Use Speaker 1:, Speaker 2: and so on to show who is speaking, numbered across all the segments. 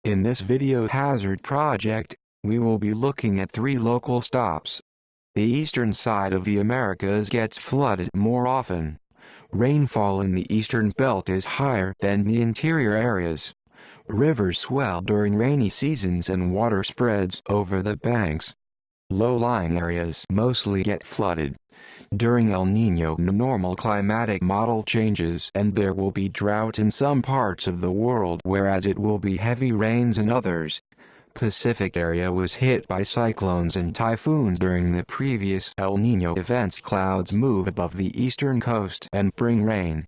Speaker 1: In this video hazard project, we will be looking at 3 local stops. The eastern side of the Americas gets flooded more often. Rainfall in the eastern belt is higher than the interior areas. Rivers swell during rainy seasons and water spreads over the banks. Low-lying areas mostly get flooded. During El Niño, normal climatic model changes and there will be drought in some parts of the world, whereas it will be heavy rains in others. Pacific area was hit by cyclones and typhoons during the previous El Niño events. Clouds move above the eastern coast and bring rain.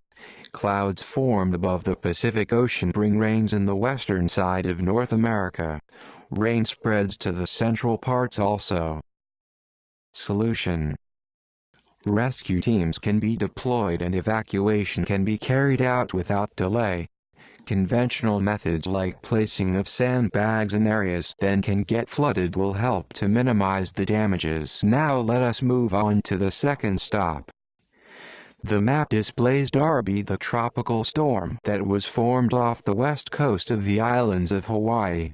Speaker 1: Clouds formed above the Pacific Ocean bring rains in the western side of North America. Rain spreads to the central parts also. Solution: rescue teams can be deployed and evacuation can be carried out without delay. Conventional methods like placing of sandbags in areas that can get flooded will help to minimize the damages. Now let us move on to the second stop. The map displays Darby, the tropical storm that was formed off the west coast of the islands of Hawaii.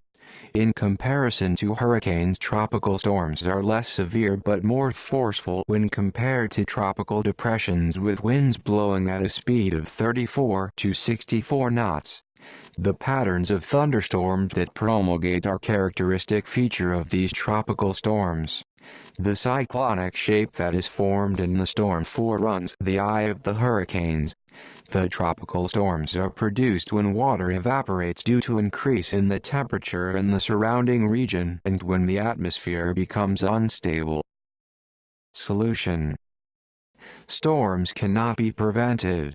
Speaker 1: In comparison to hurricanes, tropical storms are less severe but more forceful when compared to tropical depressions with winds blowing at a speed of 34 to 64 knots. The patterns of thunderstorms that promulgate are characteristic feature of these tropical storms. The cyclonic shape that is formed in the storm foreruns the eye of the hurricanes. The tropical storms are produced when water evaporates due to increase in the temperature in the surrounding region and when the atmosphere becomes unstable. Solution: storms cannot be prevented,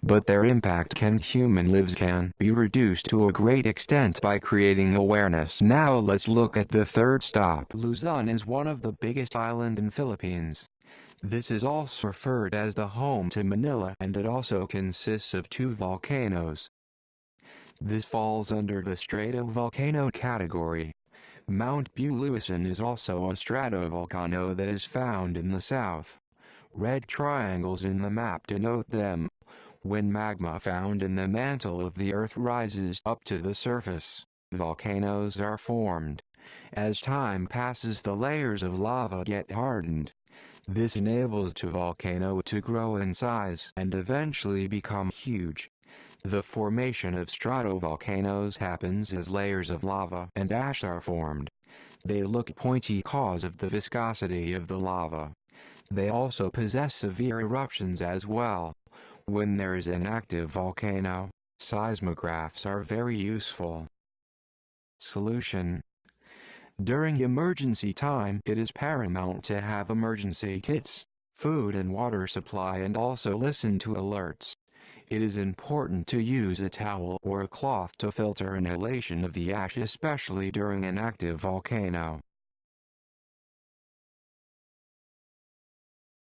Speaker 1: but their impact on human lives can be reduced to a great extent by creating awareness. Now let's look at the third stop. Luzon is one of the biggest islands in Philippines. This is also referred as the home to Manila, and it also consists of 2 volcanoes. This falls under the stratovolcano category. Mount Bulusan is also a stratovolcano that is found in the south. Red triangles in the map denote them. When magma found in the mantle of the earth rises up to the surface, volcanoes are formed. As time passes, the layers of lava get hardened. This enables the volcano to grow in size and eventually become huge. The formation of stratovolcanoes happens as layers of lava and ash are formed. They look pointy because of the viscosity of the lava. They also possess severe eruptions as well. When there is an active volcano, seismographs are very useful. Solution: during emergency time, it is paramount to have emergency kits, food and water supply, and also listen to alerts. It is important to use a towel or a cloth to filter inhalation of the ash, especially during an active volcano.